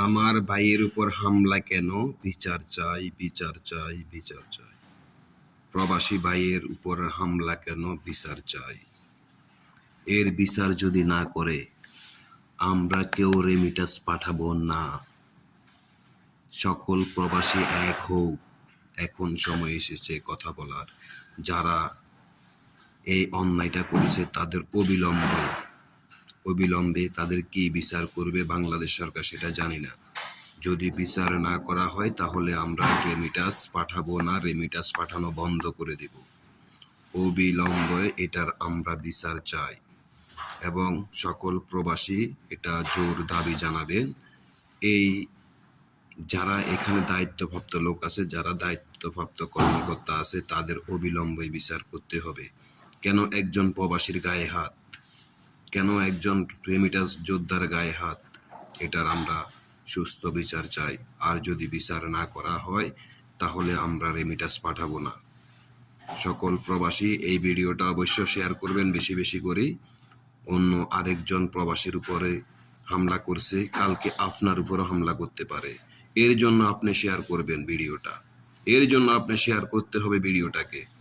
আমার ভাইয়ের উপর হামলা কেন? বিচার চাই, বিচার চাই, বিচার চাই। প্রবাসী ভাইয়ের উপর হামলা কেন? বিচার চাই। এর বিচার যদি না করে আমরা কেউ রেমিটাস পাঠাবো না। সকল প্রবাসী এক হোক। এখন সময় এসেছে কথা বলার। যারা এই অন্যায়টা করেছে তাদের অবিলম্বে তাদের কি বিচার করবে বাংলাদেশ সরকার সেটা জানি না। যদি বিচার না করা হয় তাহলে আমরা রেমিটাস পাঠাবো না, রেমিটাস পাঠানো বন্ধ করে দেব। অবিলম্বে এটার আমরা বিচার চাই এবং সকল প্রবাসী এটা জোর দাবি জানাবেন। এই যারা এখানে দায়িত্বপ্রাপ্ত লোক আছে, যারা দায়িত্বপ্রাপ্ত কর্মকর্তা আছে, তাদের অবিলম্বে বিচার করতে হবে। কেন একজন প্রবাসীর গায়ে হাত? কেন একজন রেমিটাস যোদ্ধার গায়ে হাত? এটার আমরা সুস্থ বিচার চাই। আর যদি বিচার না করা হয় তাহলে আমরা রেমিটাস পাঠাবো না। সকল প্রবাসী এই ভিডিওটা অবশ্য শেয়ার করবেন বেশি বেশি করে। অন্য আরেকজন প্রবাসীর উপরে হামলা করছে, কালকে আপনার উপরও হামলা করতে পারে। এর জন্য আপনি শেয়ার করবেন ভিডিওটা। এর জন্য আপনি শেয়ার করতে হবে ভিডিওটাকে।